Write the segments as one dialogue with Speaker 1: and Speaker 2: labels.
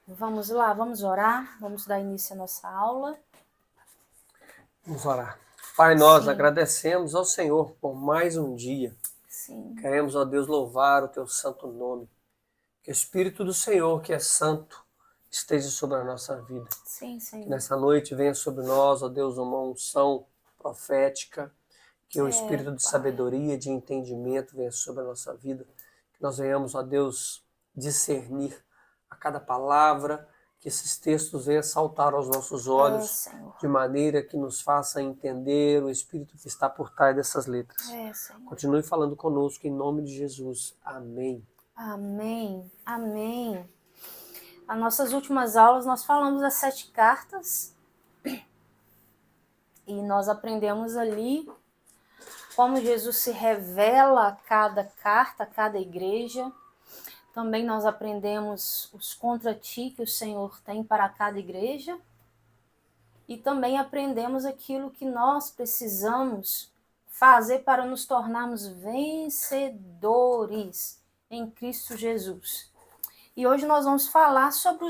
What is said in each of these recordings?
Speaker 1: Vamos lá, vamos orar, vamos dar início à nossa aula.
Speaker 2: Vamos orar. Pai, nós
Speaker 1: Sim.
Speaker 2: agradecemos ao Senhor por mais um dia.
Speaker 1: Sim.
Speaker 2: Queremos, ó Deus, louvar o teu santo nome. Que o Espírito do Senhor, que é santo, esteja sobre a nossa vida.
Speaker 1: Sim,
Speaker 2: Que
Speaker 1: Senhor.
Speaker 2: nessa noite venha sobre nós, ó Deus, uma unção profética. Que o Espírito de
Speaker 1: Pai.
Speaker 2: sabedoria, de entendimento venha sobre a nossa vida. Que nós venhamos, ó Deus, discernir a cada palavra, que esses textos venham saltar aos nossos olhos,
Speaker 1: Senhor.
Speaker 2: de maneira que nos faça entender o Espírito que está por trás dessas letras.
Speaker 1: Senhor.
Speaker 2: Continue falando conosco, em nome de Jesus. Amém.
Speaker 1: Amém. Amém. Nas nossas últimas aulas nós falamos das 7 cartas e nós aprendemos ali como Jesus se revela a cada carta, a cada igreja. Também nós aprendemos os contra ti que o Senhor tem para cada igreja. E também aprendemos aquilo que nós precisamos fazer para nos tornarmos vencedores em Cristo Jesus. E hoje nós vamos falar sobre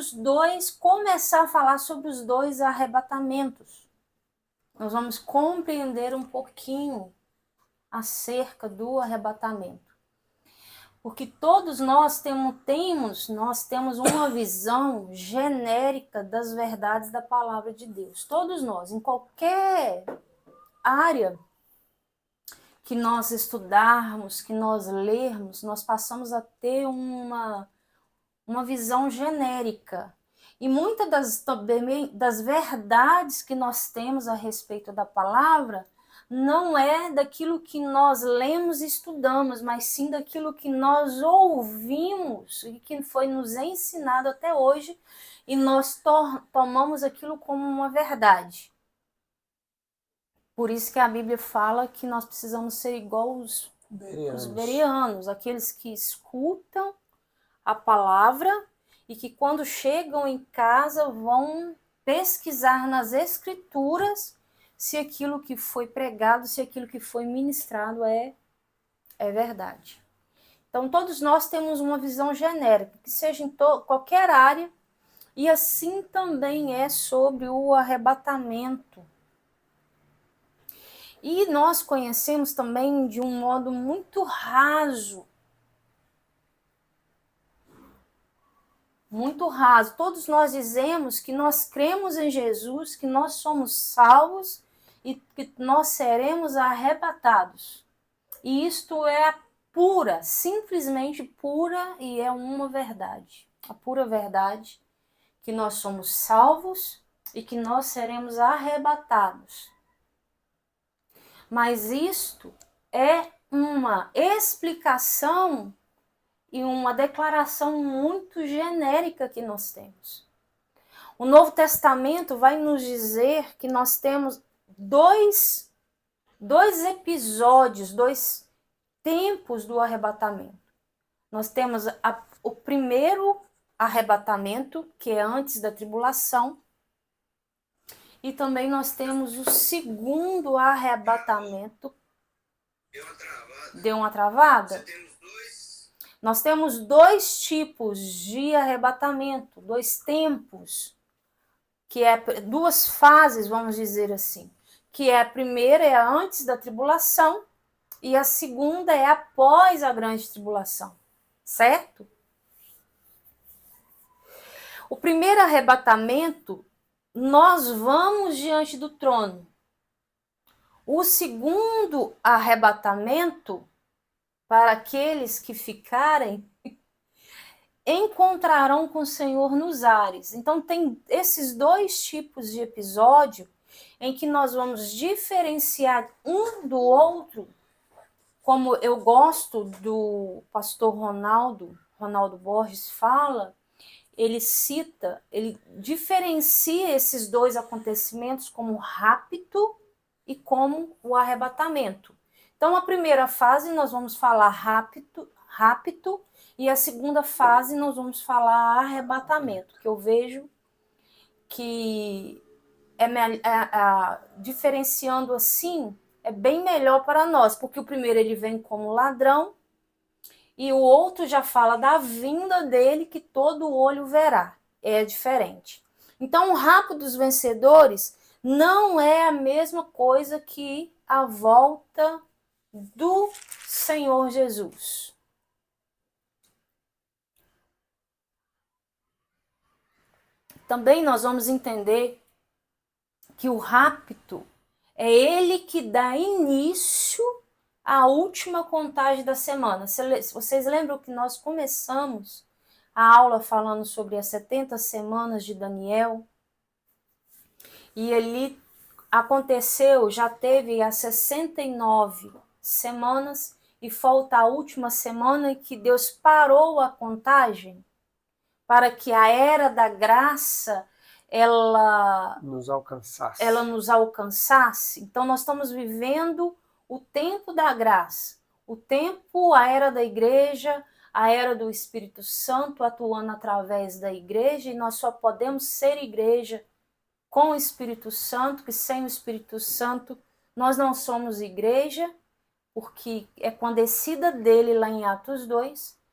Speaker 1: começar a falar sobre os 2 arrebatamentos. Nós vamos compreender um pouquinho acerca do arrebatamento. Porque todos nós temos uma visão genérica das verdades da palavra de Deus. Todos nós, em qualquer área que nós estudarmos, que nós lermos, nós passamos a ter uma visão genérica. E muitas das verdades que nós temos a respeito da palavra não é daquilo que nós lemos e estudamos, mas sim daquilo que nós ouvimos e que foi nos ensinado até hoje, e nós tomamos aquilo como uma verdade. Por isso que a Bíblia fala que nós precisamos ser igual os bereanos, aqueles que escutam a palavra e que quando chegam em casa vão pesquisar nas escrituras se aquilo que foi pregado, se aquilo que foi ministrado é verdade. Então, todos nós temos uma visão genérica, que seja em qualquer área, e assim também é sobre o arrebatamento. E nós conhecemos também de um modo muito raso. Muito raso. Todos nós dizemos que nós cremos em Jesus, que nós somos salvos e que nós seremos arrebatados. E isto é pura, simplesmente pura, e é uma verdade. A pura verdade que nós somos salvos e que nós seremos arrebatados. Mas isto é uma explicação e uma declaração muito genérica que nós temos. O Novo Testamento vai nos dizer que nós temos dois episódios, 2 tempos do arrebatamento. Nós temos o primeiro arrebatamento, que é antes da tribulação, e também nós temos o segundo arrebatamento. Deu uma travada? Nós temos 2 tipos de arrebatamento, 2 tempos, que é 2 fases, vamos dizer assim. Que é a primeira é a antes da tribulação e a segunda é após a grande tribulação, certo? O primeiro arrebatamento, nós vamos diante do trono. O segundo arrebatamento, para aqueles que ficarem, encontrarão com o Senhor nos ares. Então tem esses 2 tipos de episódio em que nós vamos diferenciar um do outro, como eu gosto do pastor Ronaldo Borges fala, ele diferencia esses 2 acontecimentos como rapto e como o arrebatamento. Então, a primeira fase nós vamos falar rapto, e a segunda fase nós vamos falar arrebatamento, que eu vejo que diferenciando assim é bem melhor para nós, porque o primeiro ele vem como ladrão e o outro já fala da vinda dele que todo olho verá. é diferente. Então, o rapto dos vencedores não é a mesma coisa que a volta do Senhor Jesus. Também nós vamos entender que o rapto é ele que dá início à última contagem da semana. Vocês lembram que nós começamos a aula falando sobre as 70 semanas de Daniel? E ele aconteceu, já teve as 69 semanas e falta a última semana em que Deus parou a contagem para que a era da graça ela nos alcançasse. Então nós estamos vivendo o tempo da graça, o tempo, a era da igreja, a era do Espírito Santo atuando através da igreja, e nós só podemos ser igreja com o Espírito Santo, que sem o Espírito Santo nós não somos igreja, porque é com a descida dele lá em Atos 2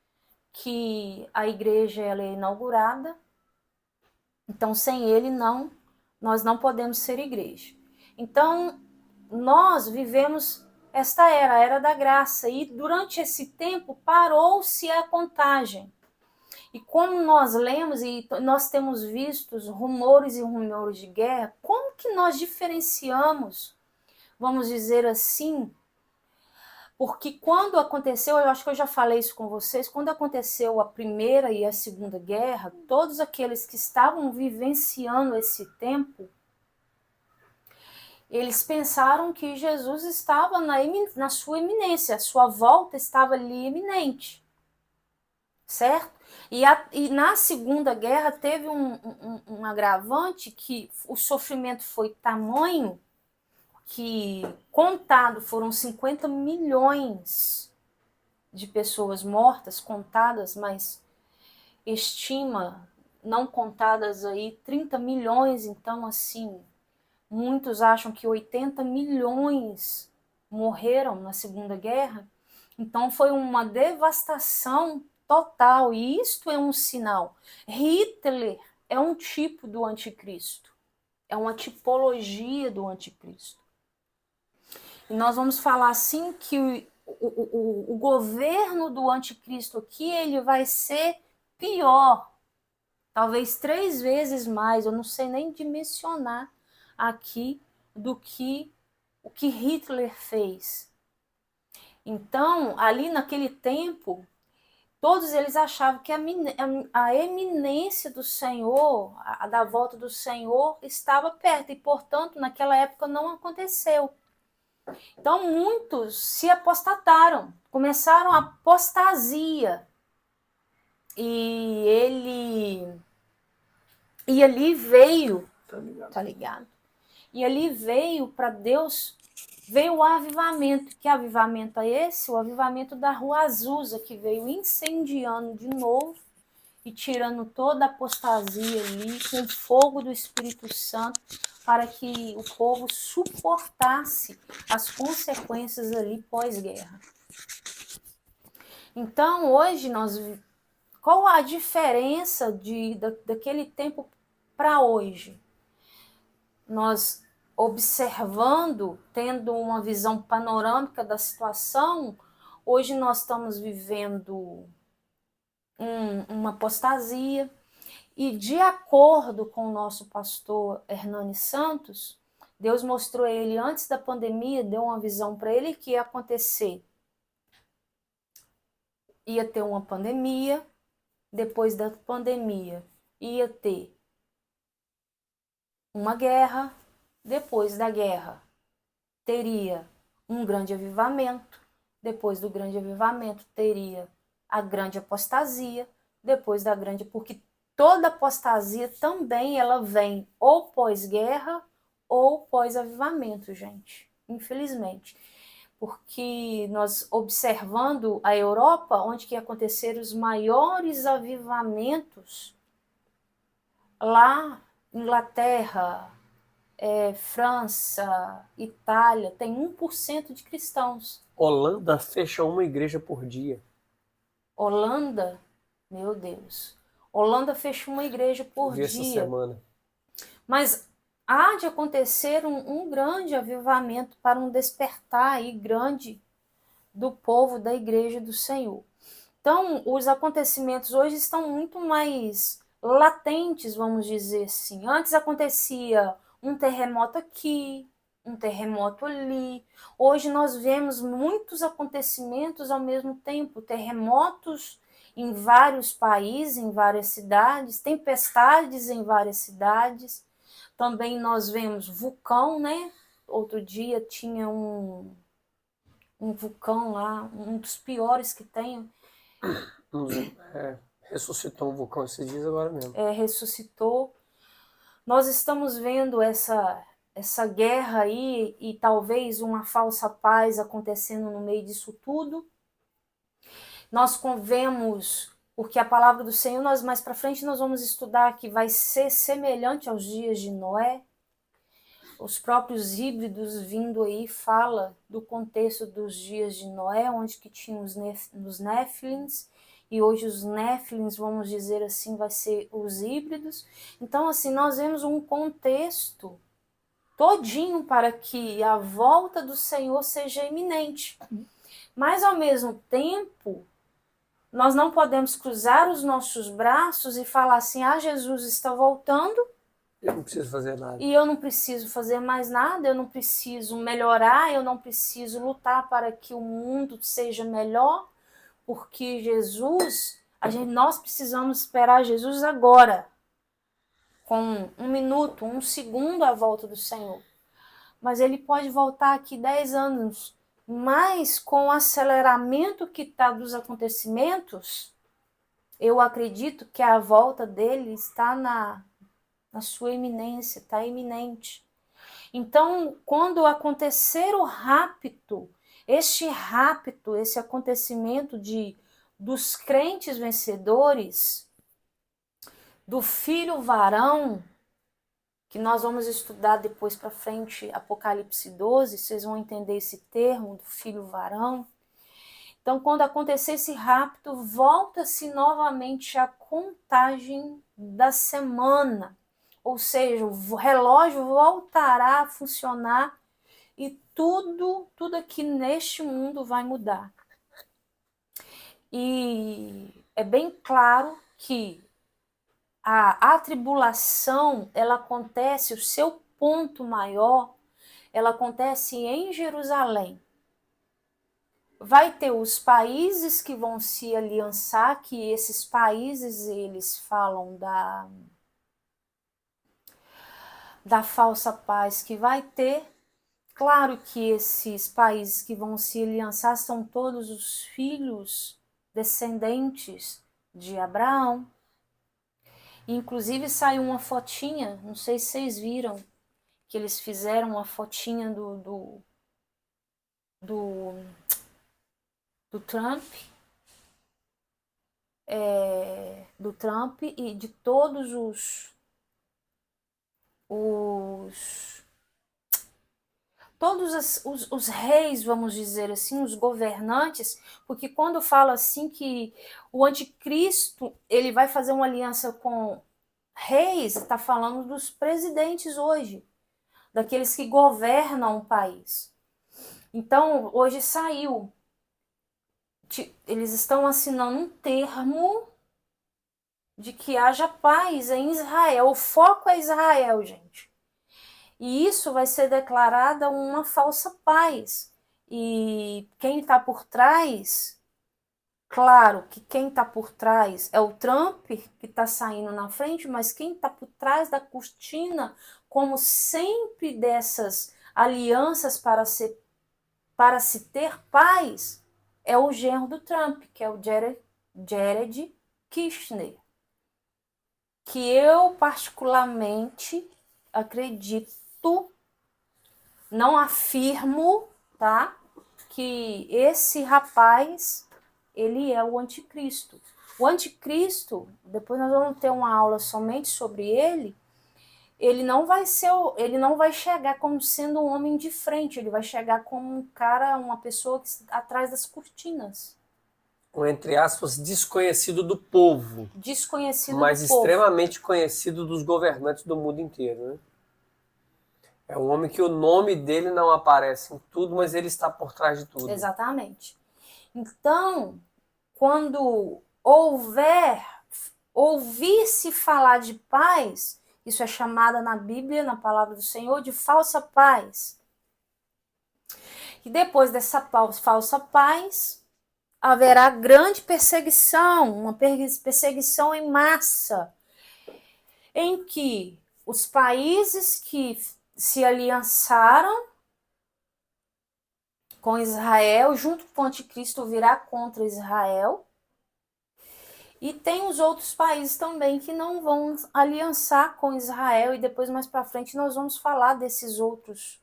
Speaker 1: que a igreja ela é inaugurada. Então, sem ele, nós não podemos ser igreja. Então, nós vivemos esta era, a era da graça, e durante esse tempo parou-se a contagem. E como nós lemos e nós temos visto rumores e rumores de guerra, como que nós diferenciamos, vamos dizer assim, porque quando aconteceu, eu acho que eu já falei isso com vocês, quando aconteceu a Primeira e a Segunda Guerra, todos aqueles que estavam vivenciando esse tempo, eles pensaram que Jesus estava na sua iminência, a sua volta estava ali iminente, certo? E na Segunda Guerra teve um agravante, que o sofrimento foi tamanho que, contado, foram 50 milhões de pessoas mortas, contadas, mas estima, não contadas aí, 30 milhões. Então, assim, muitos acham que 80 milhões morreram na Segunda Guerra. Então, foi uma devastação total, e isto é um sinal. Hitler é um tipo do anticristo, é uma tipologia do anticristo. E nós vamos falar assim que o governo do anticristo aqui, ele vai ser pior, talvez 3 vezes mais, eu não sei nem dimensionar aqui do que o que Hitler fez. Então, ali naquele tempo, todos eles achavam que a eminência do Senhor, da volta do Senhor, estava perto, e, portanto, naquela época não aconteceu. Então, muitos se apostataram, começaram a apostasia. E ali veio, tá ligado? E ali veio para Deus, veio o avivamento. Que avivamento é esse? O avivamento da Rua Azusa, que veio incendiando de novo e tirando toda a apostasia ali, com o fogo do Espírito Santo, para que o povo suportasse as consequências ali pós-guerra. Então, hoje, qual a diferença daquele tempo para hoje? Nós observando, tendo uma visão panorâmica da situação, hoje nós estamos vivendo uma apostasia, e de acordo com o nosso pastor Hernani Santos, Deus mostrou a ele antes da pandemia, deu uma visão para ele que ia acontecer. Ia ter uma pandemia, depois da pandemia ia ter uma guerra, depois da guerra teria um grande avivamento, depois do grande avivamento teria a grande apostasia, depois da grande, porque toda apostasia também ela vem ou pós-guerra ou pós-avivamento, gente, infelizmente. Porque nós observando a Europa, onde que aconteceram os maiores avivamentos, lá, Inglaterra, França, Itália, tem 1% de cristãos.
Speaker 2: Holanda fecha uma igreja por dia.
Speaker 1: Holanda, meu Deus. Holanda fecha uma igreja por
Speaker 2: Vi essa
Speaker 1: dia.
Speaker 2: semana.
Speaker 1: Mas há de acontecer um grande avivamento para um despertar aí grande do povo da igreja do Senhor. Então, os acontecimentos hoje estão muito mais latentes, vamos dizer assim. Antes acontecia um terremoto aqui, um terremoto ali. Hoje nós vemos muitos acontecimentos ao mesmo tempo, terremotos em vários países, em várias cidades, tempestades em várias cidades. Também nós vemos vulcão, né? Outro dia tinha um vulcão lá, um dos piores que tem.
Speaker 2: Ressuscitou um vulcão esses dias agora mesmo.
Speaker 1: Ressuscitou. Nós estamos vendo essa guerra aí e talvez uma falsa paz acontecendo no meio disso tudo. Nós vemos, porque a palavra do Senhor, nós mais para frente nós vamos estudar que vai ser semelhante aos dias de Noé. Os próprios híbridos vindo aí fala do contexto dos dias de Noé, onde que tinha os Néfilins, e hoje os Néfilins, vamos dizer assim, vai ser os híbridos. Então, assim, nós vemos um contexto todinho para que a volta do Senhor seja iminente. Mas, ao mesmo tempo, nós não podemos cruzar os nossos braços e falar assim, Jesus está voltando,
Speaker 2: eu não preciso fazer nada.
Speaker 1: E eu não preciso fazer mais nada, eu não preciso melhorar, eu não preciso lutar para que o mundo seja melhor, porque Jesus, nós precisamos esperar Jesus agora, com 1 minuto, 1 segundo à volta do Senhor. Mas ele pode voltar aqui 10 anos, mas com o aceleramento que está dos acontecimentos, eu acredito que a volta dele está na sua iminência, está iminente. Então, quando acontecer o rapto, esse acontecimento dos crentes vencedores, do filho varão, que nós vamos estudar depois para frente, Apocalipse 12, vocês vão entender esse termo do filho varão. Então, quando acontecer esse rapto, volta-se novamente a contagem da semana. Ou seja, o relógio voltará a funcionar e tudo aqui neste mundo vai mudar. E é bem claro que a tribulação, ela acontece, o seu ponto maior, ela acontece em Jerusalém. Vai ter os países que vão se aliançar, que esses países, eles falam da falsa paz que vai ter. Claro que esses países que vão se aliançar são todos os filhos descendentes de Abraão. Inclusive saiu uma fotinha, não sei se vocês viram, que eles fizeram uma fotinha do Trump, do Trump e de todos os reis, vamos dizer assim, os governantes, porque quando fala assim que o anticristo ele vai fazer uma aliança com reis, está falando dos presidentes hoje, daqueles que governam o país. Então, hoje saiu, eles estão assinando um termo de que haja paz em Israel. O foco é Israel, gente. E isso vai ser declarada uma falsa paz. E quem está por trás, claro que quem está por trás é o Trump, que está saindo na frente, mas quem está por trás da cortina, como sempre dessas alianças para se ter paz, é o genro do Trump, que é o Jared Kushner, que eu particularmente acredito, não afirmo, tá, que esse rapaz, ele é o anticristo. O anticristo, depois nós vamos ter uma aula somente sobre ele, ele não vai chegar como sendo um homem de frente, ele vai chegar como um cara, uma pessoa que, atrás das cortinas.
Speaker 2: um, entre aspas, desconhecido do povo,
Speaker 1: Desconhecido
Speaker 2: mas
Speaker 1: do povo.
Speaker 2: extremamente conhecido dos governantes do mundo inteiro, né? É um homem que o nome dele não aparece em tudo, mas ele está por trás de tudo.
Speaker 1: Exatamente. Então, quando ouvir-se falar de paz, isso é chamada na Bíblia, na palavra do Senhor, de falsa paz. E depois dessa falsa paz, haverá grande perseguição, uma perseguição em massa, em que os países que se aliançaram com Israel, junto com o anticristo, virá contra Israel. E tem os outros países também que não vão aliançar com Israel, e depois mais para frente nós vamos falar desses outros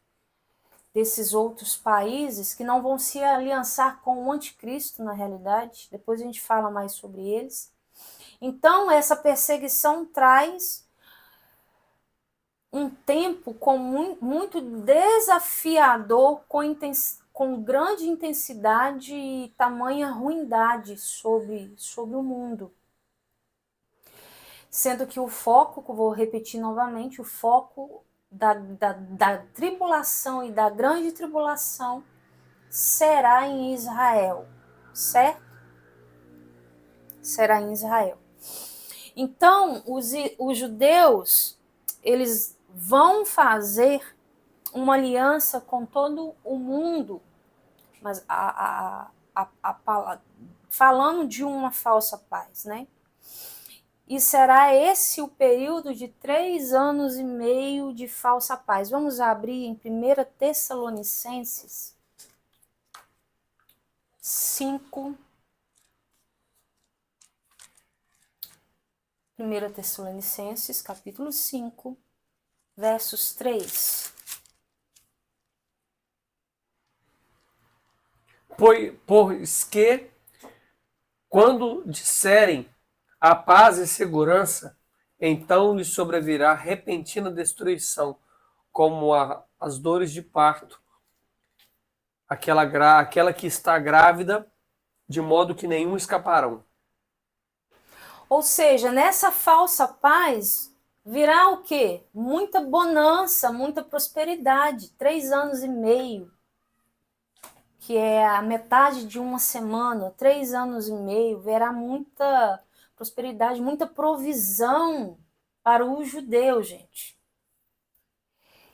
Speaker 1: países que não vão se aliançar com o anticristo, na realidade. Depois a gente fala mais sobre eles. Então, essa perseguição traz um tempo muito desafiador, com grande intensidade e tamanha ruindade sobre o mundo. Sendo que o foco, vou repetir novamente, o foco da tribulação e da grande tribulação será em Israel, certo? Será em Israel. Então, os judeus, eles vão fazer uma aliança com todo o mundo, mas falando de uma falsa paz, né? E será esse o período de 3 anos e meio de falsa paz. Vamos abrir em 1 Tessalonicenses 5. 1 Tessalonicenses, capítulo 5, versos 3.
Speaker 2: Pois que, quando disserem a paz e segurança, então lhe sobrevirá repentina destruição, como as dores de parto, aquela que está grávida, de modo que nenhum escaparão.
Speaker 1: Ou seja, nessa falsa paz virá o quê? Muita bonança, muita prosperidade. 3 anos e meio, que é a metade de uma semana, 3 anos e meio, verá muita prosperidade, muita provisão para o judeu, gente.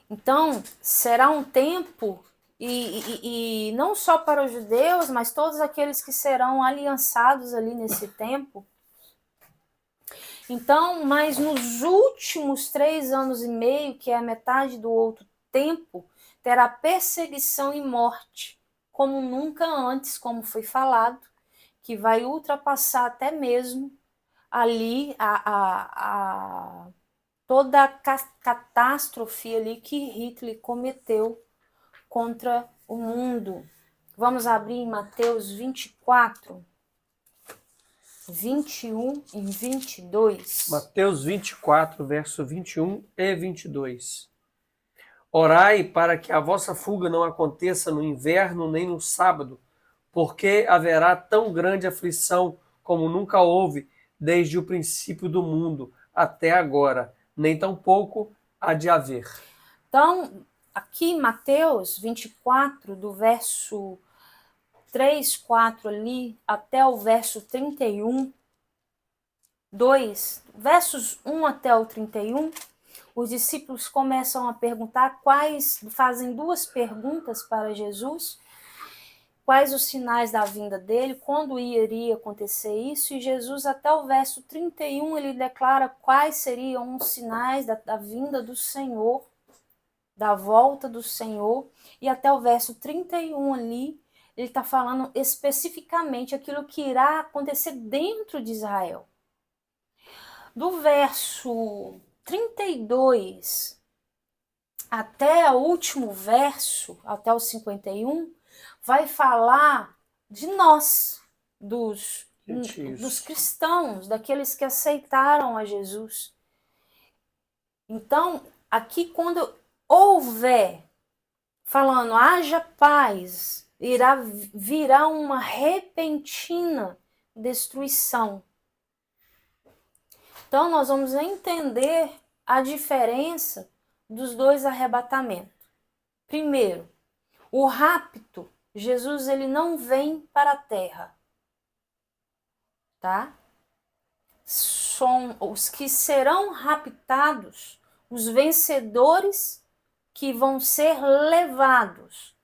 Speaker 1: Então, será um tempo, e não só para os judeus, mas todos aqueles que serão aliançados ali nesse tempo. Então, mas nos últimos 3 anos e meio, que é a metade do outro tempo, terá perseguição e morte, como nunca antes, como foi falado, que vai ultrapassar até mesmo ali toda a catástrofe ali que Hitler cometeu contra o mundo. Vamos abrir em Mateus 24, 21 e 22.
Speaker 2: Mateus 24, verso 21 e 22. Orai para que a vossa fuga não aconteça no inverno nem no sábado, porque haverá tão grande aflição como nunca houve desde o princípio do mundo até agora, nem tampouco há de haver.
Speaker 1: Então, aqui em Mateus 24, do verso 3, 4 ali, até o verso 31, versos 1 até o 31, os discípulos começam a perguntar fazem 2 perguntas para Jesus. Quais os sinais da vinda dele, quando iria acontecer isso, e Jesus até o verso 31, ele declara quais seriam os sinais da vinda do Senhor, da volta do Senhor, e até o verso 31 ali, ele está falando especificamente aquilo que irá acontecer dentro de Israel. Do verso 32 até o último verso, até o 51, vai falar de nós, dos cristãos, daqueles que aceitaram a Jesus. Então, aqui quando houver, falando, haja paz, virá uma repentina destruição. Então, nós vamos entender a diferença dos dois arrebatamentos. Primeiro, o rapto, Jesus ele não vem para a terra, tá? São os que serão raptados, os vencedores que vão ser levados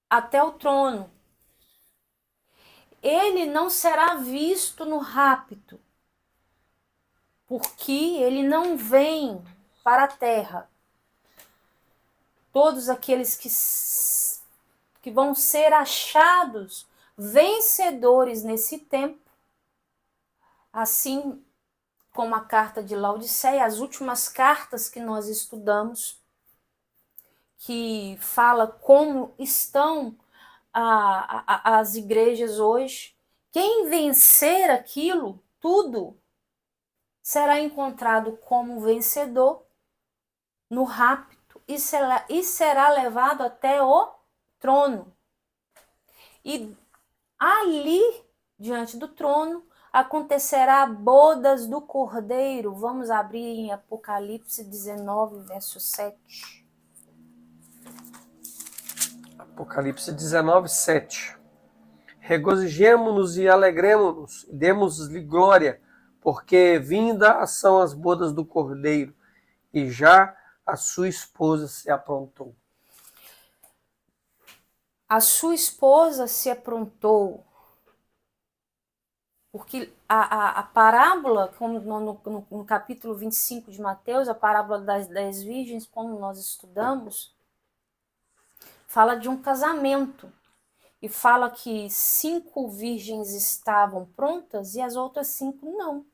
Speaker 1: até o trono. Ele não será visto no rapto, porque ele não vem para a terra. Todos aqueles que vão ser achados vencedores nesse tempo, assim como a carta de Laodiceia, as últimas cartas que nós estudamos, que fala como estão as igrejas hoje. Quem vencer aquilo, tudo, será encontrado como vencedor no rapto e será levado até o trono. E ali, diante do trono, acontecerá bodas do Cordeiro. Vamos abrir em Apocalipse 19, verso 7.
Speaker 2: Apocalipse 19, 7. Regozijemo-nos e alegremo-nos, e demos-lhe glória, porque vindas são as bodas do Cordeiro, e já a sua esposa se aprontou.
Speaker 1: A sua esposa se aprontou. Porque a parábola, como no capítulo 25 de Mateus, a parábola das 10 virgens, como nós estudamos, fala de um casamento. E fala que 5 virgens estavam prontas e as outras 5 não.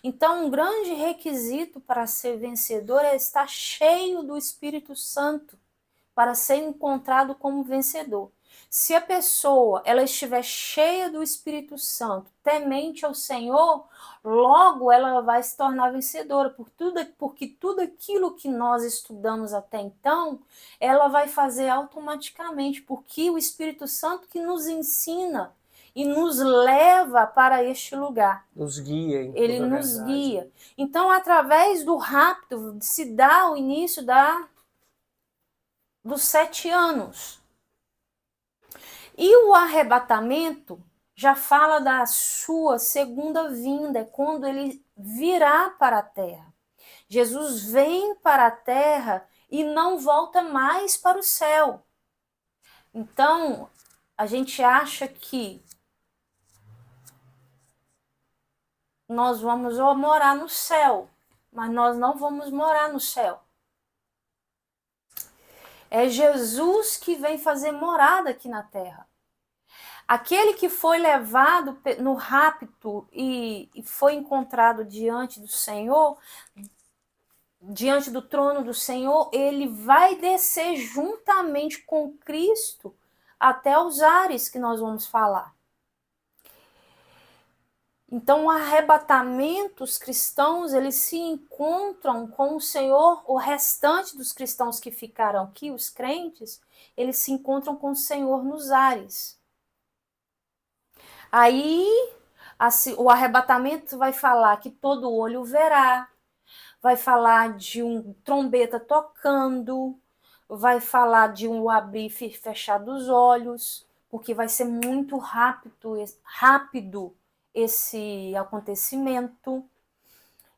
Speaker 1: Então, um grande requisito para ser vencedor é estar cheio do Espírito Santo, para ser encontrado como vencedor. Se a pessoa ela estiver cheia do Espírito Santo, temente ao Senhor, logo ela vai se tornar vencedora, porque tudo aquilo que nós estudamos até então, ela vai fazer automaticamente, porque o Espírito Santo que nos ensina e nos leva para este lugar.
Speaker 2: Nos guia.
Speaker 1: Ele nos guia. Então, através do rapto, se dá o início dos 7 anos. E o arrebatamento já fala da sua segunda vinda, é quando ele virá para a terra. Jesus vem para a terra e não volta mais para o céu. Então, a gente acha que nós vamos morar no céu, mas nós não vamos morar no céu. É Jesus que vem fazer morada aqui na terra. Aquele que foi levado no rapto e foi encontrado diante do Senhor, diante do trono do Senhor, ele vai descer juntamente com Cristo até os ares que nós vamos falar. Então, o arrebatamento, os cristãos, eles se encontram com o Senhor, o restante dos cristãos que ficaram aqui, os crentes, eles se encontram com o Senhor nos ares. Aí, o arrebatamento vai falar que todo olho verá, vai falar de um trombeta tocando, vai falar de um abrir e fechar dos olhos, porque vai ser muito rápido esse acontecimento.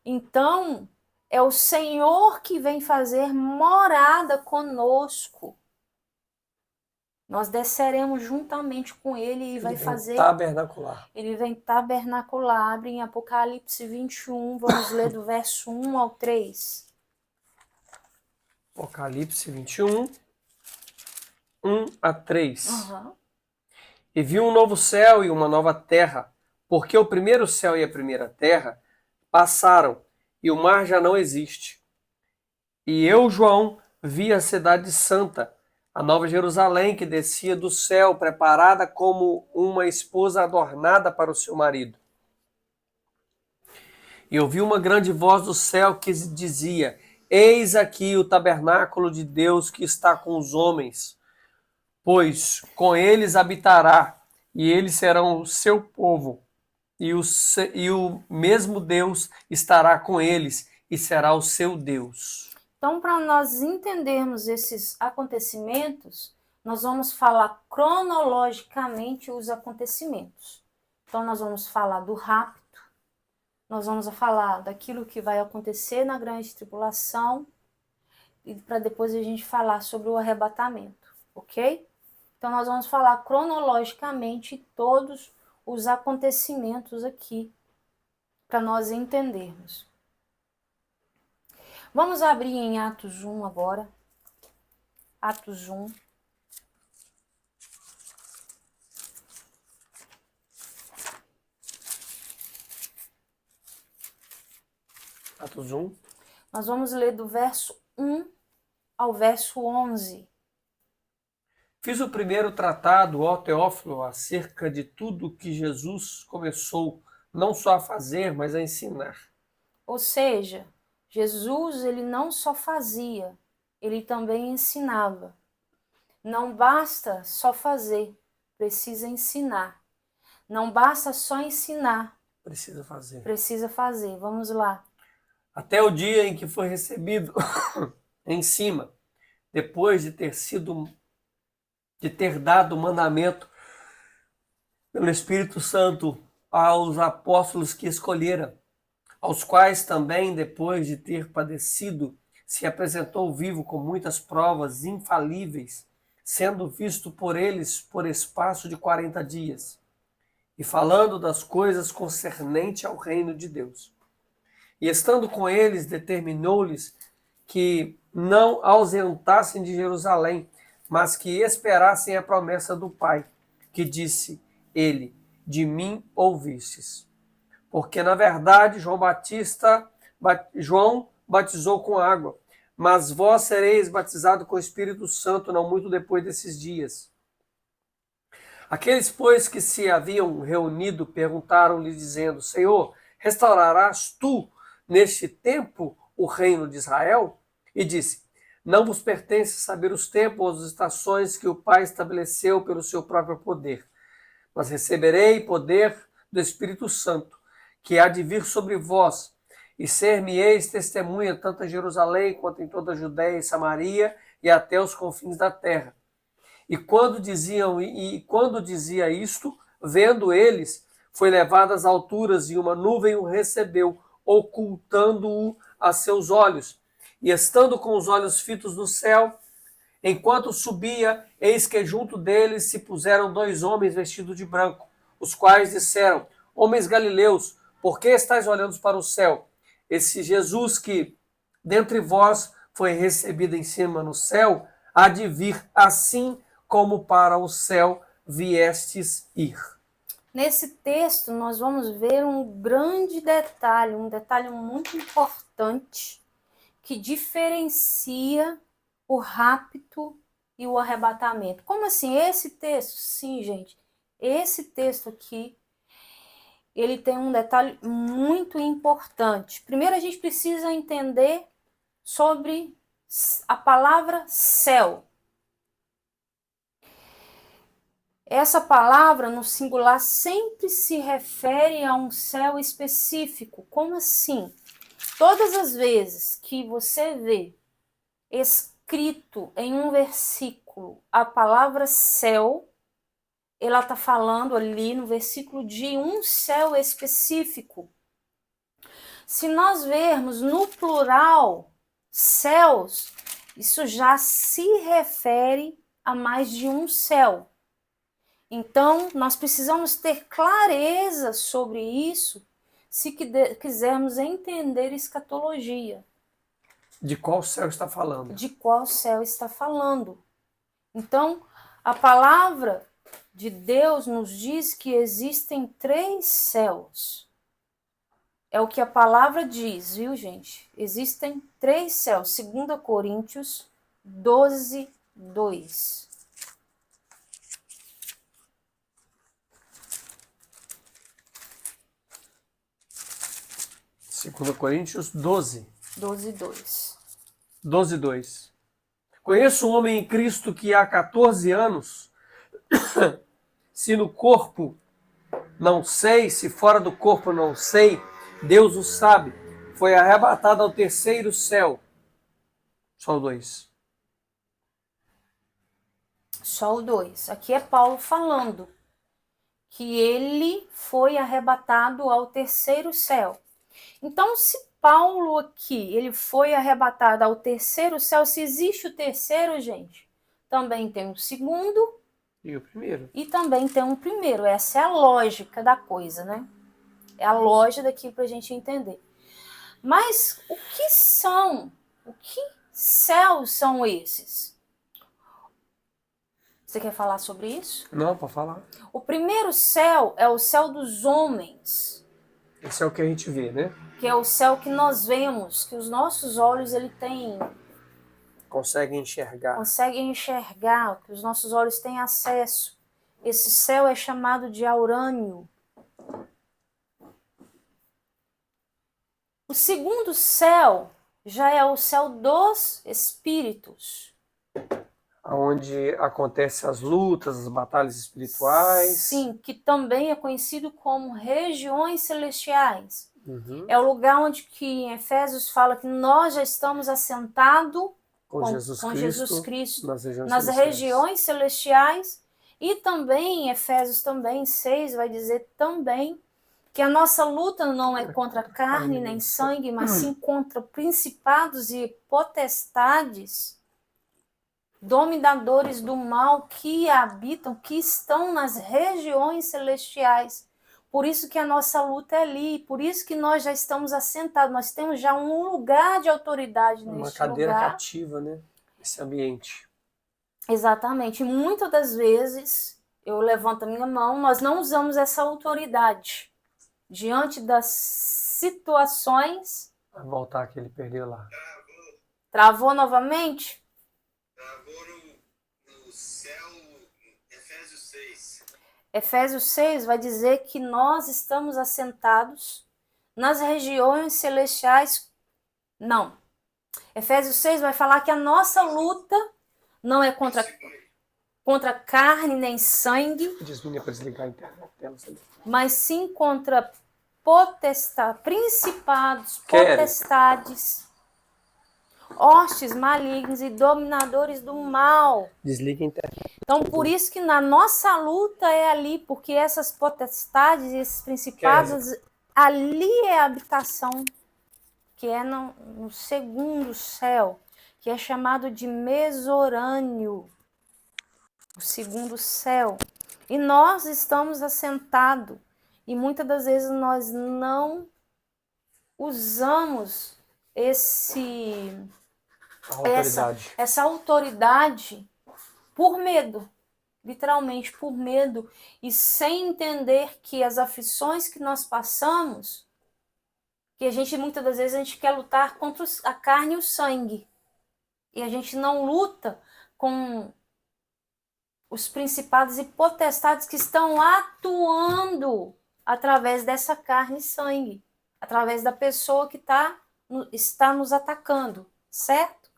Speaker 1: Então, é o Senhor que vem fazer morada conosco. Nós desceremos juntamente com ele e vai fazer...
Speaker 2: tabernacular.
Speaker 1: Ele vem tabernacular. Abre em Apocalipse 21, vamos ler do verso 1 ao 3.
Speaker 2: Apocalipse 21, 1 a 3.
Speaker 1: Uhum.
Speaker 2: E vi um novo céu e uma nova terra, porque o primeiro céu e a primeira terra passaram, e o mar já não existe. E eu, João, vi a cidade santa, a nova Jerusalém, que descia do céu, preparada como uma esposa adornada para o seu marido. E ouvi uma grande voz do céu que dizia: Eis aqui o tabernáculo de Deus que está com os homens, pois com eles habitará, e eles serão o seu povo, e o mesmo Deus estará com eles e será o seu Deus.
Speaker 1: Então, para nós entendermos esses acontecimentos, nós vamos falar cronologicamente os acontecimentos. Então, nós vamos falar do rapto, nós vamos falar daquilo que vai acontecer na grande tribulação, e para depois a gente falar sobre o arrebatamento, ok? Então, nós vamos falar cronologicamente todos os acontecimentos aqui, para nós entendermos. Vamos abrir em Atos 1 agora. Atos 1.
Speaker 2: Atos 1.
Speaker 1: Nós vamos ler do verso 1 ao verso 11.
Speaker 2: Fiz o primeiro tratado, ó Teófilo, acerca de tudo que Jesus começou não só a fazer, mas a ensinar.
Speaker 1: Ou seja, Jesus, ele não só fazia, ele também ensinava. Não basta só fazer, precisa ensinar. Não basta só ensinar,
Speaker 2: Precisa fazer.
Speaker 1: precisa fazer. Vamos lá.
Speaker 2: Até o dia em que foi recebido em cima, depois de ter dado o mandamento pelo Espírito Santo aos apóstolos que escolhera, aos quais também, depois de ter padecido, se apresentou vivo com muitas provas infalíveis, sendo visto por eles por espaço de 40 dias, e falando das coisas concernentes ao reino de Deus. E estando com eles, determinou-lhes que não ausentassem de Jerusalém, mas que esperassem a promessa do Pai, que disse ele: de mim ouvistes. Porque, na verdade, João batizou com água, mas vós sereis batizados com o Espírito Santo não muito depois desses dias. Aqueles, pois, que se haviam reunido, perguntaram-lhe, dizendo: Senhor, restaurarás tu neste tempo o reino de Israel? E disse: Não vos pertence saber os tempos ou as estações que o Pai estabeleceu pelo seu próprio poder, mas receberei poder do Espírito Santo, que há de vir sobre vós, e ser-me-eis testemunha tanto em Jerusalém quanto em toda a Judéia e Samaria e até os confins da terra. E quando dizia isto, vendo eles, foi levado às alturas e uma nuvem o recebeu, ocultando-o a seus olhos. E estando com os olhos fitos no céu, enquanto subia, eis que junto deles se puseram 2 homens vestidos de branco, os quais disseram: Homens galileus, por que estáis olhando para o céu? Esse Jesus que dentre vós foi recebido em cima no céu, há de vir assim como para o céu viestes ir.
Speaker 1: Nesse texto, nós vamos ver um grande detalhe, um detalhe muito importante, que diferencia o rapto e o arrebatamento. Como assim? Esse texto? Sim, gente. Esse texto aqui, ele tem um detalhe muito importante. Primeiro, a gente precisa entender sobre a palavra céu. Essa palavra, no singular, sempre se refere a um céu específico. Como assim? Todas as vezes que você vê escrito em um versículo a palavra céu, ela está falando ali no versículo de um céu específico. Se nós vermos no plural céus, isso já se refere a mais de um céu. Então, nós precisamos ter clareza sobre isso se quisermos entender escatologia.
Speaker 2: De qual céu está falando?
Speaker 1: De qual céu está falando. Então, a palavra de Deus nos diz que existem 3 céus. É o que a palavra diz, viu, gente? Existem 3 céus. 2 Coríntios 12, 2.
Speaker 2: 2 Coríntios 12.
Speaker 1: 12, 2.
Speaker 2: 12, 2. Conheço um homem em Cristo que há 14 anos, se no corpo Não sei, se fora do corpo não sei, Deus o sabe. Foi arrebatado ao terceiro céu. Só o 2.
Speaker 1: Só o 2. Aqui é Paulo falando que ele foi arrebatado ao terceiro céu. Então, se Paulo aqui, ele foi arrebatado ao terceiro céu, se existe o terceiro, gente, também tem o segundo
Speaker 2: E o primeiro.
Speaker 1: e também tem um primeiro. Essa é a lógica da coisa, né? É a lógica daqui para a gente entender. Mas o que céus são esses? Você quer falar sobre isso?
Speaker 2: Não, pode falar.
Speaker 1: O primeiro céu é o céu dos homens,
Speaker 2: Esse é o que a gente vê, né?
Speaker 1: que é o céu que nós vemos, que os nossos olhos ele tem,
Speaker 2: Conseguem enxergar.
Speaker 1: conseguem enxergar, que os nossos olhos têm acesso. Esse céu é chamado de Aurânio. O segundo céu já é o céu dos espíritos.
Speaker 2: Onde acontecem as lutas, as batalhas espirituais.
Speaker 1: Sim, que também é conhecido como regiões celestiais.
Speaker 2: Uhum.
Speaker 1: É o lugar onde que em Efésios fala que nós já estamos assentados
Speaker 2: Com Jesus Cristo
Speaker 1: nas regiões celestiais. E também, em Efésios também, 6, vai dizer também que a nossa luta não é contra carne nem sangue, mas sim contra principados e potestades, dominadores do mal que habitam, que estão nas regiões celestiais. Por isso que a nossa luta é ali, por isso que nós já estamos assentados, nós temos já um lugar de autoridade neste lugar.
Speaker 2: Uma cadeira cativa, né? Esse ambiente.
Speaker 1: Exatamente. E muitas das vezes, eu levanto a minha mão, nós não usamos essa autoridade diante das situações.
Speaker 2: Vai voltar que ele perdeu lá.
Speaker 1: Travou novamente?
Speaker 3: Travou no céu, Efésios 6.
Speaker 1: Efésios 6 vai dizer que nós estamos assentados nas regiões celestiais. Não. Efésios 6 vai falar que a nossa luta não é contra carne nem sangue,
Speaker 2: Diz menina para desligar a internet dela.
Speaker 1: mas sim contra principados,
Speaker 2: Quero.
Speaker 1: potestades, hostes malignos e dominadores do mal.
Speaker 2: Desliga a internet.
Speaker 1: Então, por isso que na nossa luta é ali, porque essas potestades e esses principados, ali é a habitação, que é no segundo céu, que é chamado de Mesorânio, o segundo céu. E nós estamos assentados, e muitas das vezes nós não usamos essa autoridade por medo, literalmente por medo, e sem entender que as aflições que nós passamos, que a gente muitas das vezes a gente quer lutar contra a carne e o sangue, e a gente não luta com os principados e potestades que estão atuando através dessa carne e sangue, através da pessoa que está nos atacando, certo?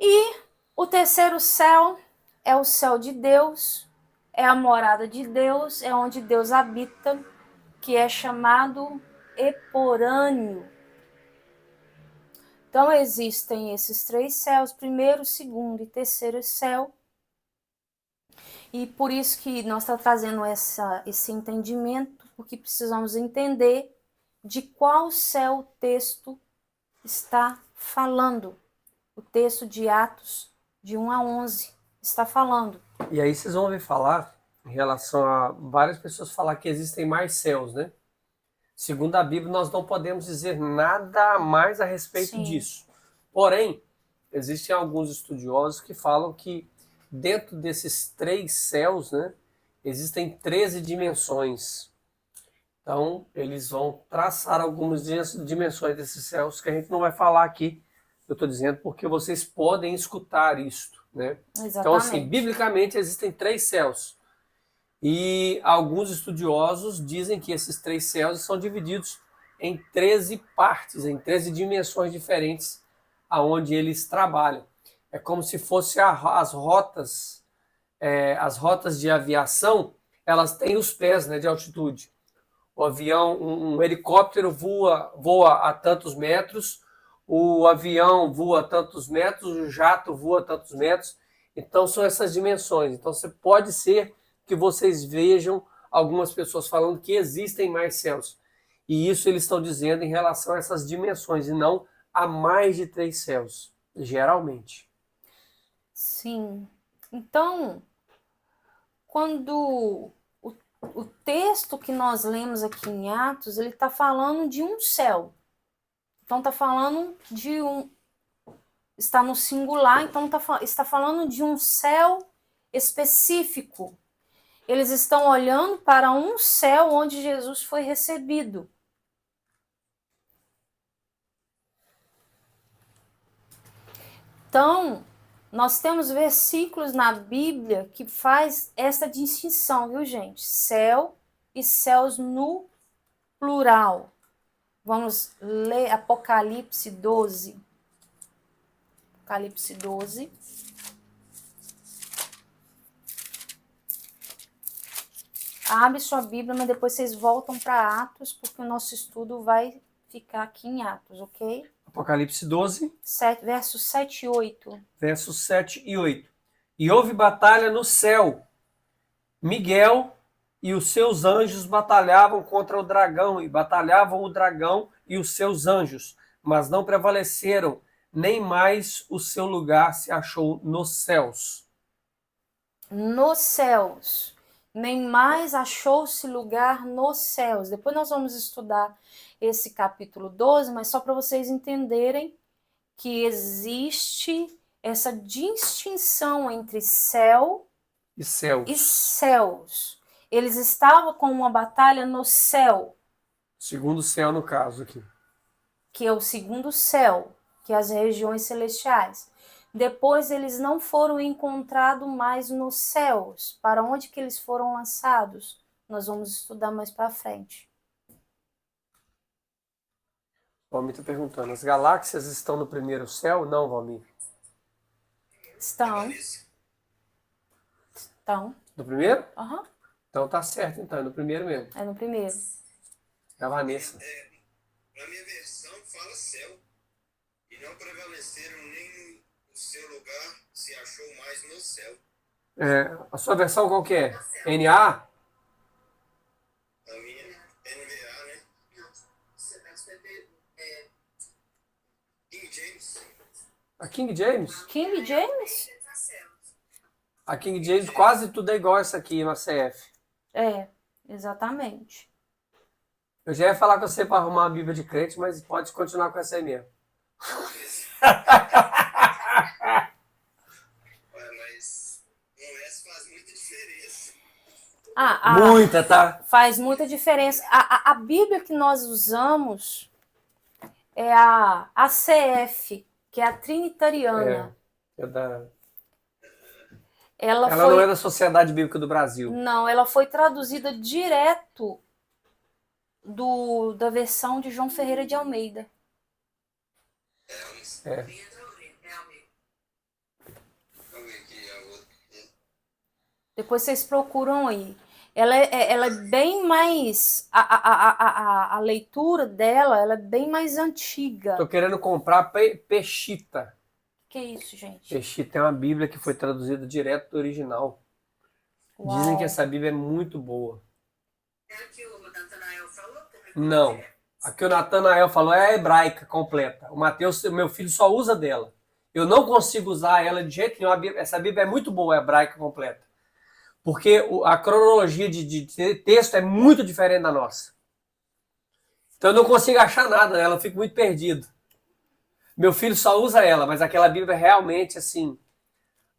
Speaker 1: E o terceiro céu é o céu de Deus, é a morada de Deus, é onde Deus habita, que é chamado Eporâneo. Então existem esses três céus, primeiro, segundo e terceiro céu. E por isso que nós estamos trazendo esse entendimento, porque precisamos entender de qual céu o texto está falando. O texto de Atos, de 1 a 11, está falando.
Speaker 2: E aí vocês vão ouvir falar, em relação a várias pessoas falar que existem mais céus, né? Segundo a Bíblia, nós não podemos dizer nada mais a respeito disso. Porém, existem alguns estudiosos que falam que dentro desses três céus, né, existem 13 dimensões. Então, eles vão traçar algumas dimensões desses céus que a gente não vai falar aqui. Eu estou dizendo porque vocês podem escutar isto, né?
Speaker 1: Exatamente.
Speaker 2: Então, assim, biblicamente existem três céus. E alguns estudiosos dizem que esses três céus são divididos em 13 partes, em 13 dimensões diferentes, aonde eles trabalham. É como se fossem as rotas de aviação, elas têm os pés, né, de altitude. O avião, um helicóptero voa a tantos metros, o avião voa a tantos metros, o jato voa a tantos metros. Então são essas dimensões. Então pode ser que vocês vejam algumas pessoas falando que existem mais céus. E isso eles estão dizendo em relação a essas dimensões, e não a mais de 3 céus, geralmente.
Speaker 1: Sim. Então, quando o texto que nós lemos aqui em Atos, ele está falando de um céu. Então, está falando de um... Está no singular, então está falando de um céu específico. Eles estão olhando para um céu onde Jesus foi recebido. Então, nós temos versículos na Bíblia que faz essa distinção, viu, gente? Céu e céus no plural. Vamos ler Apocalipse 12. Apocalipse 12. Abre sua Bíblia, mas depois vocês voltam para Atos, porque o nosso estudo vai ficar aqui em Atos, ok?
Speaker 2: Apocalipse 12,
Speaker 1: Versos 7 e 8.
Speaker 2: versos 7 e 8. E houve batalha no céu. Miguel e os seus anjos batalhavam contra o dragão, e batalhavam o dragão e os seus anjos, mas não prevaleceram, nem mais o seu lugar se achou nos céus.
Speaker 1: Nos céus. Nem mais achou-se lugar nos céus. Depois nós vamos estudar esse capítulo 12, mas só para vocês entenderem que existe essa distinção entre céu
Speaker 2: E céus.
Speaker 1: e céus. Eles estavam com uma batalha no céu,
Speaker 2: Segundo céu, no caso aqui.
Speaker 1: que é o segundo céu, que é as regiões celestiais. Depois eles não foram encontrados mais nos céus. Para onde que eles foram lançados? Nós vamos estudar mais para frente.
Speaker 2: Valmir está perguntando, as galáxias estão no primeiro céu? Não, Valmir.
Speaker 1: Estão.
Speaker 2: No primeiro?
Speaker 1: Aham.
Speaker 2: Então tá certo, então, é no primeiro mesmo.
Speaker 1: É no primeiro.
Speaker 2: É a Vanessa.
Speaker 3: Na minha versão fala céu. E não prevaleceram nem o seu lugar se achou mais no céu.
Speaker 2: A sua versão qual que é? NA?
Speaker 3: A minha NVA, né? King James.
Speaker 2: A King James?
Speaker 1: King James?
Speaker 2: A King James quase tudo é igual essa aqui na CF.
Speaker 1: É, exatamente.
Speaker 2: Eu já ia falar com você para arrumar uma Bíblia de crente, mas pode continuar com essa aí mesmo.
Speaker 3: Mas um S faz muita diferença.
Speaker 2: Muita, tá?
Speaker 1: Faz muita diferença. A Bíblia que nós usamos é a ACF, que é a Trinitariana.
Speaker 2: É da...
Speaker 1: Ela
Speaker 2: não é da Sociedade Bíblica do Brasil.
Speaker 1: Não, ela foi traduzida direto da versão de João Ferreira de Almeida.
Speaker 2: É.
Speaker 1: Depois vocês procuram aí. Ela é bem mais... A leitura dela, ela é bem mais antiga.
Speaker 2: Tô querendo comprar Peshitta.
Speaker 1: Que é isso, gente?
Speaker 2: Peshitta é uma Bíblia que foi traduzida direto do original.
Speaker 1: Uau.
Speaker 2: Dizem que essa Bíblia é muito boa. Não. A que o Natanael falou é a hebraica completa. O Mateus, meu filho, só usa dela. Eu não consigo usar ela de jeito nenhum. Essa Bíblia é muito boa, a hebraica completa. Porque a cronologia de texto é muito diferente da nossa. Então eu não consigo achar nada nela, eu fico muito perdido. Meu filho só usa ela, mas aquela Bíblia realmente, assim,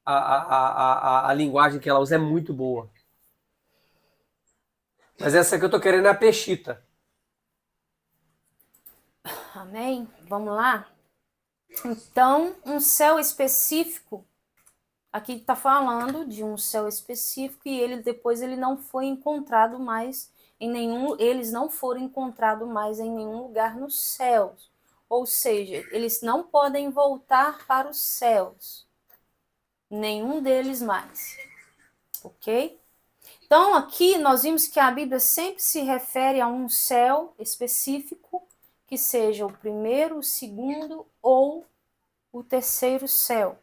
Speaker 2: a linguagem que ela usa é muito boa. Mas essa que eu tô querendo é a Peshitta.
Speaker 1: Amém? Vamos lá? Então, um céu específico, aqui está falando de um céu específico e depois ele não foi encontrado mais em nenhum, eles não foram encontrados mais em nenhum lugar nos céus. Ou seja, eles não podem voltar para os céus. Nenhum deles mais. Ok? Então, aqui nós vimos que a Bíblia sempre se refere a um céu específico, que seja o primeiro, o segundo ou o terceiro céu.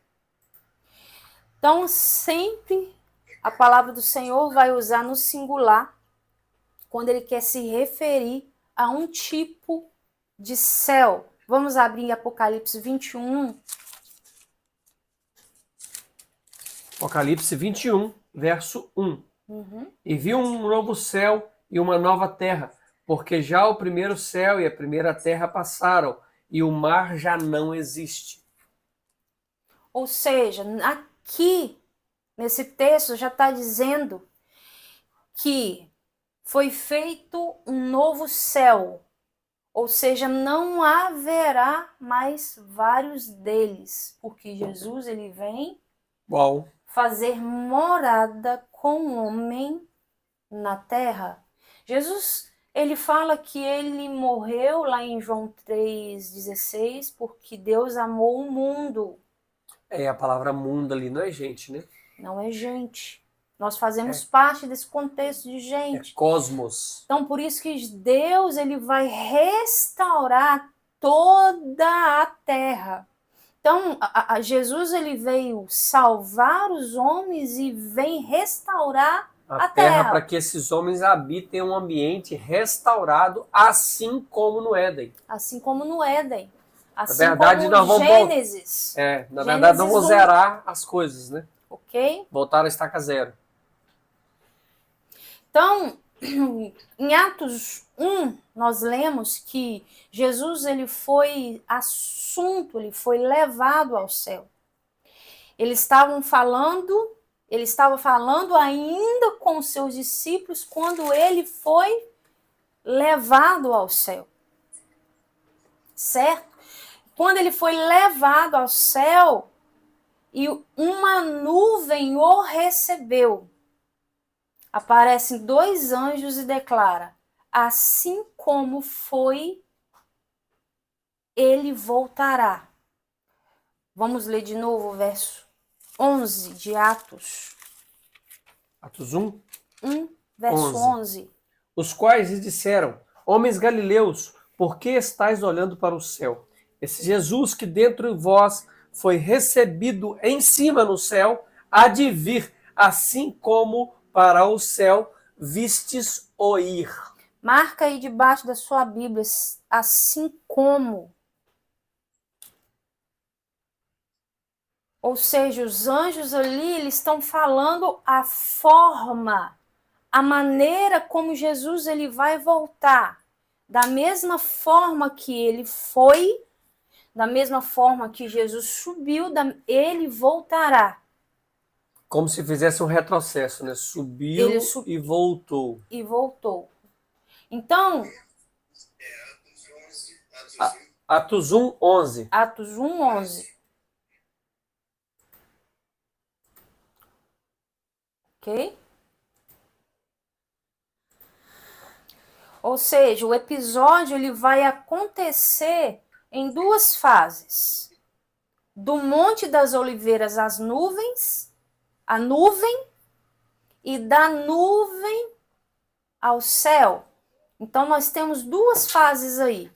Speaker 1: Então, sempre a palavra do Senhor vai usar no singular, quando ele quer se referir a um tipo de céu. Vamos abrir Apocalipse 21.
Speaker 2: Apocalipse 21, verso 1. E viu um novo céu e uma nova terra, porque já o primeiro céu e a primeira terra passaram, e o mar já não existe.
Speaker 1: Ou seja, aqui, nesse texto, já está dizendo que foi feito um novo céu. Ou seja, não haverá mais vários deles, porque Jesus ele vem
Speaker 2: Uau!
Speaker 1: fazer morada com o homem na terra. Jesus, ele fala que ele morreu lá em João 3,16, porque Deus amou o mundo.
Speaker 2: É, a palavra mundo ali não é gente, né?
Speaker 1: Não é gente. Nós fazemos parte desse contexto de gente.
Speaker 2: É cosmos.
Speaker 1: Então, por isso que Deus ele vai restaurar toda a terra. Então, Jesus ele veio salvar os homens e vem restaurar a terra.
Speaker 2: Para que esses homens habitem um ambiente restaurado, assim como no Éden.
Speaker 1: Assim como no Éden. Assim
Speaker 2: na verdade,
Speaker 1: como
Speaker 2: nós vamos
Speaker 1: Gênesis.
Speaker 2: na verdade, não vamos zerar as coisas, né?
Speaker 1: Ok?
Speaker 2: Voltar a estaca zero.
Speaker 1: Então, em Atos 1, nós lemos que Jesus ele foi assunto, ele foi levado ao céu. Ele estava falando ainda com os seus discípulos quando ele foi levado ao céu. Certo? Quando ele foi levado ao céu, e uma nuvem o recebeu. Aparecem dois anjos e declara: assim como foi, ele voltará. Vamos ler de novo o verso 11 de Atos.
Speaker 2: Atos 1,
Speaker 1: 1, verso 11.
Speaker 2: Os quais lhe disseram: homens galileus, por que estáis olhando para o céu? Esse Jesus que dentro de vós foi recebido em cima no céu, há de vir, assim como para o céu vistes o ir.
Speaker 1: Marca aí debaixo da sua Bíblia, assim como. Ou seja, os anjos ali, eles estão falando a forma, a maneira como Jesus ele vai voltar. Da mesma forma que ele foi, da mesma forma que Jesus subiu, ele voltará.
Speaker 2: Como se fizesse um retrocesso, né? Subiu e voltou.
Speaker 1: E voltou. Então...
Speaker 2: Atos 1, 11.
Speaker 1: Atos 1, 11. Ok? Ou seja, o episódio ele vai acontecer em duas fases. Do Monte das Oliveiras às nuvens, a nuvem, e da nuvem ao céu. Então nós temos duas fases aí.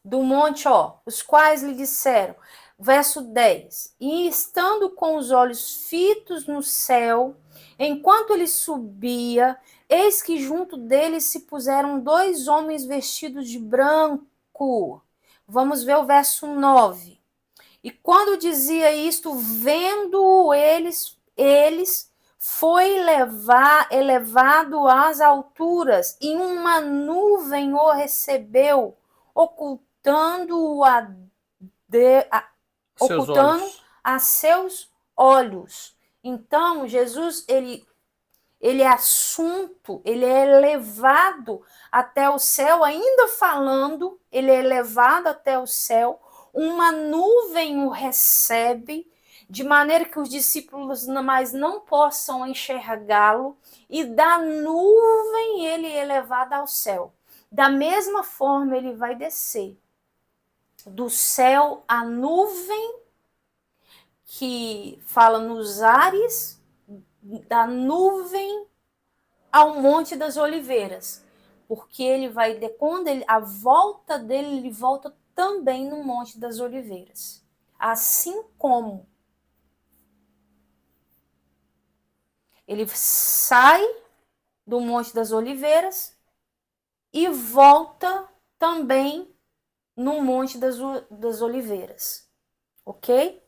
Speaker 1: Do monte, os quais lhe disseram, verso 10, e estando com os olhos fitos no céu, enquanto ele subia, eis que junto dele se puseram dois homens vestidos de branco. Vamos ver o verso 9. E quando dizia isto, vendo eles foi elevado às alturas, e uma nuvem o recebeu, ocultando a seus olhos. Então, Jesus, ele é assunto, ele é elevado até o céu, ainda falando, ele é elevado até o céu, uma nuvem o recebe, de maneira que os discípulos mais não possam enxergá-lo, e da nuvem ele é elevado ao céu. Da mesma forma ele vai descer. Do céu a nuvem, que fala nos ares, da nuvem ao Monte das Oliveiras, porque ele vai, quando a volta dele, ele volta também no Monte das Oliveiras. Assim como ele sai do Monte das Oliveiras e volta também no Monte das Oliveiras, ok?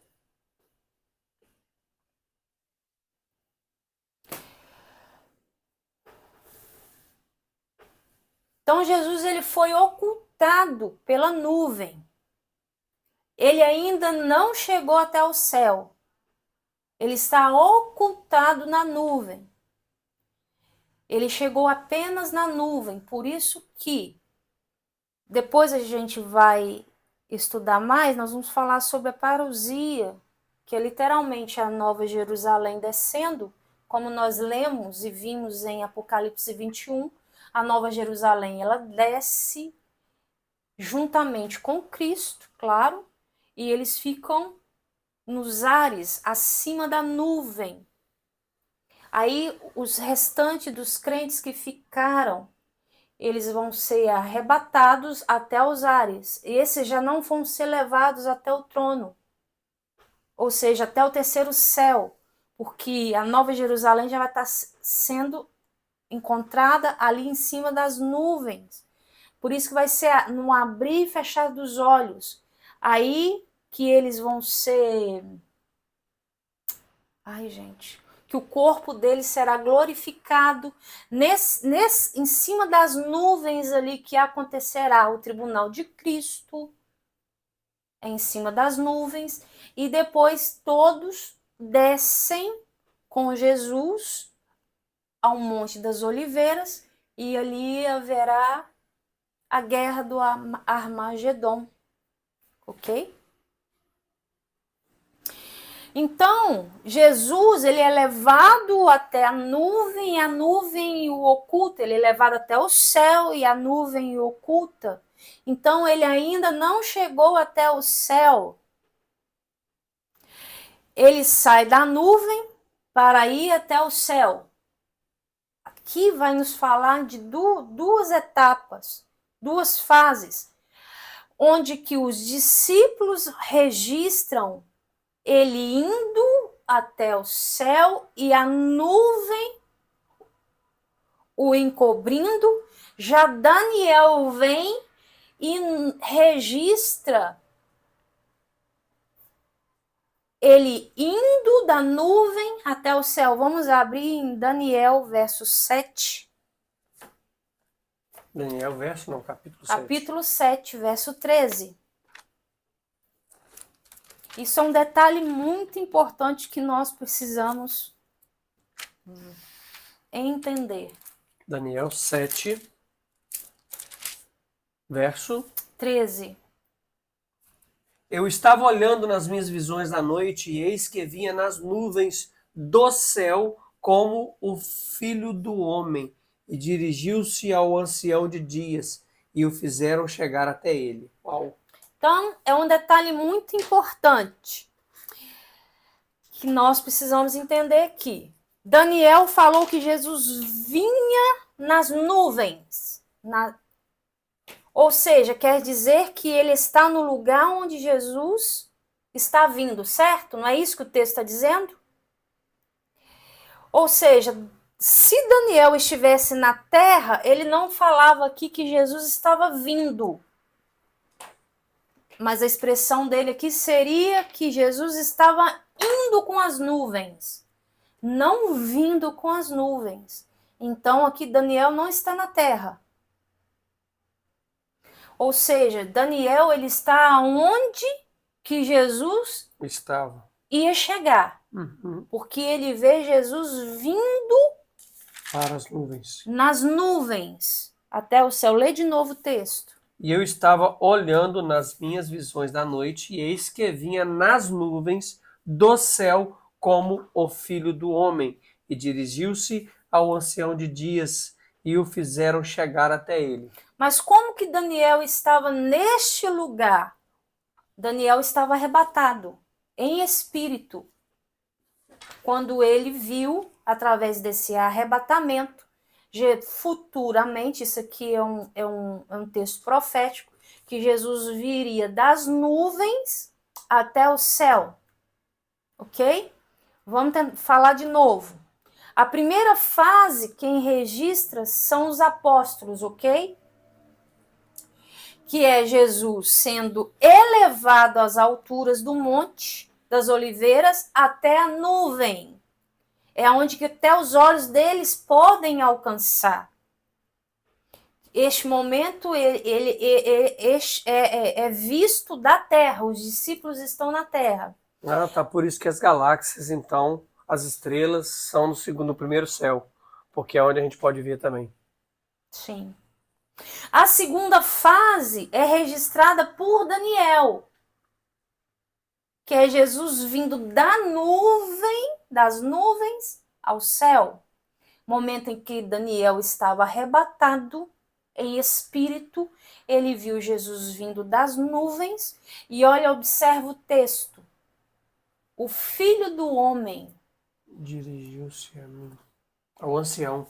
Speaker 1: Então Jesus ele foi ocultado pela nuvem. Ele ainda não chegou até o céu. Ele está ocultado na nuvem. Ele chegou apenas na nuvem, por isso que depois a gente vai estudar mais, nós vamos falar sobre a parousia, que é literalmente a Nova Jerusalém descendo, como nós lemos e vimos em Apocalipse 21, a Nova Jerusalém, ela desce juntamente com Cristo, claro, e eles ficam nos ares, acima da nuvem. Aí os restantes dos crentes que ficaram, eles vão ser arrebatados até os ares. E esses já não vão ser levados até o trono. Ou seja, até o terceiro céu. Porque a Nova Jerusalém já vai estar sendo encontrada ali em cima das nuvens. Por isso que vai ser no abrir e fechar dos olhos. Aí que eles vão ser... Ai, gente... que o corpo dele será glorificado em cima das nuvens ali que acontecerá o tribunal de Cristo, em cima das nuvens, e depois todos descem com Jesus ao Monte das Oliveiras, e ali haverá a guerra do Armagedon, ok? Então, Jesus, ele é levado até a nuvem o oculta, ele é levado até o céu e a nuvem o oculta. Então, ele ainda não chegou até o céu. Ele sai da nuvem para ir até o céu. Aqui vai nos falar de duas etapas, duas fases, onde que os discípulos registram ele indo até o céu e a nuvem o encobrindo. Já Daniel vem e registra ele indo da nuvem até o céu. Vamos abrir em Daniel, verso 7.
Speaker 2: Daniel, capítulo 7.
Speaker 1: Capítulo 7, verso 13. Isso é um detalhe muito importante que nós precisamos entender.
Speaker 2: Daniel 7, verso
Speaker 1: 13.
Speaker 2: Eu estava olhando nas minhas visões da noite, e eis que vinha nas nuvens do céu como o Filho do Homem, e dirigiu-se ao ancião de dias, e o fizeram chegar até ele. Uau!
Speaker 1: Então, é um detalhe muito importante que nós precisamos entender aqui. Daniel falou que Jesus vinha nas nuvens. Ou seja, quer dizer que ele está no lugar onde Jesus está vindo, certo? Não é isso que o texto está dizendo? Ou seja, se Daniel estivesse na terra, ele não falava aqui que Jesus estava vindo. Mas a expressão dele aqui seria que Jesus estava indo com as nuvens, não vindo com as nuvens. Então aqui Daniel não está na terra. Ou seja, Daniel ele está onde que Jesus ia chegar. Porque ele vê Jesus vindo
Speaker 2: para as nuvens.
Speaker 1: Nas nuvens até o céu. Lê de novo o texto.
Speaker 2: E eu estava olhando nas minhas visões da noite, e eis que vinha nas nuvens do céu como o Filho do Homem, e dirigiu-se ao ancião de dias, e o fizeram chegar até ele.
Speaker 1: Mas como que Daniel estava neste lugar? Daniel estava arrebatado em espírito, quando ele viu, através desse arrebatamento, futuramente, isso aqui é um texto profético, que Jesus viria das nuvens até o céu. Ok? Vamos falar de novo. A primeira fase, quem registra são os apóstolos, ok? Que é Jesus sendo elevado às alturas do monte das oliveiras até a nuvem. É onde que até os olhos deles podem alcançar. Este momento ele é visto da terra, os discípulos estão na terra.
Speaker 2: Ah, tá. Por isso que as galáxias, então, as estrelas são no primeiro céu, porque é onde a gente pode ver também.
Speaker 1: Sim. A segunda fase é registrada por Daniel, que é Jesus vindo das nuvens ao céu. Momento em que Daniel estava arrebatado em espírito, ele viu Jesus vindo das nuvens e olha, observa o texto. O filho do homem
Speaker 2: Dirigiu-se ao ancião.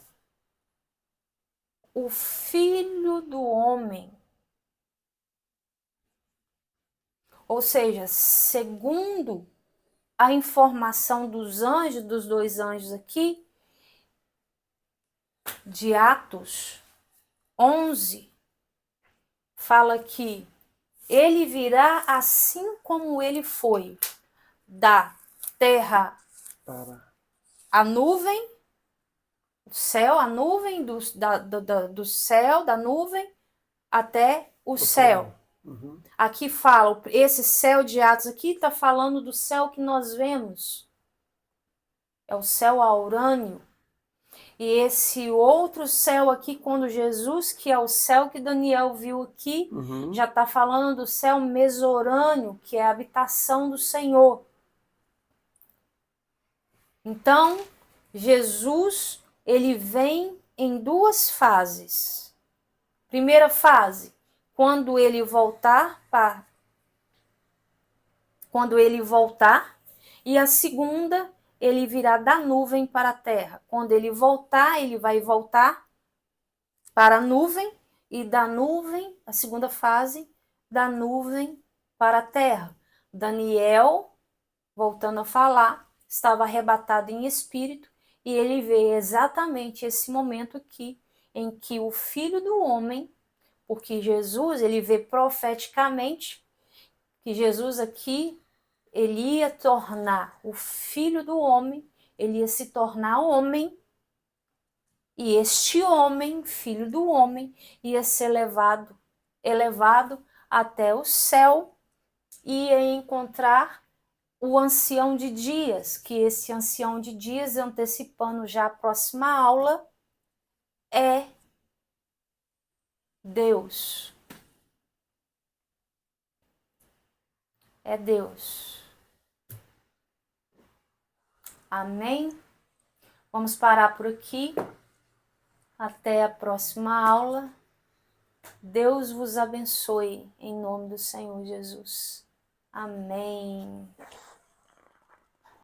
Speaker 1: O filho do homem. Ou seja, segundo a informação dos anjos, dos dois anjos aqui, de Atos 11, fala que ele virá assim como ele foi, da terra a nuvem, o céu, a nuvem, do céu, da nuvem, até o céu.
Speaker 2: Uhum.
Speaker 1: Aqui fala, esse céu de Atos aqui está falando do céu que nós vemos. É o céu aurânio. E esse outro céu aqui, quando Jesus, que é o céu que Daniel viu aqui, já está falando do céu mesorâneo, que é a habitação do Senhor. Então, Jesus, ele vem em duas fases. Primeira fase, quando ele voltar, e a segunda, ele virá da nuvem para a terra. Quando ele voltar, ele vai voltar para a nuvem, e da nuvem, a segunda fase, da nuvem para a terra. Daniel, voltando a falar, estava arrebatado em espírito, e ele vê exatamente esse momento aqui, em que o Filho do Homem, porque Jesus, ele vê profeticamente que Jesus aqui, ele ia tornar o Filho do Homem, ele ia se tornar homem, e este homem, Filho do Homem, ia ser elevado até o céu, e ia encontrar o ancião de dias, que esse ancião de dias, antecipando já a próxima aula, é Deus. É Deus. Amém? Vamos parar por aqui. Até a próxima aula. Deus vos abençoe em nome do Senhor Jesus. Amém.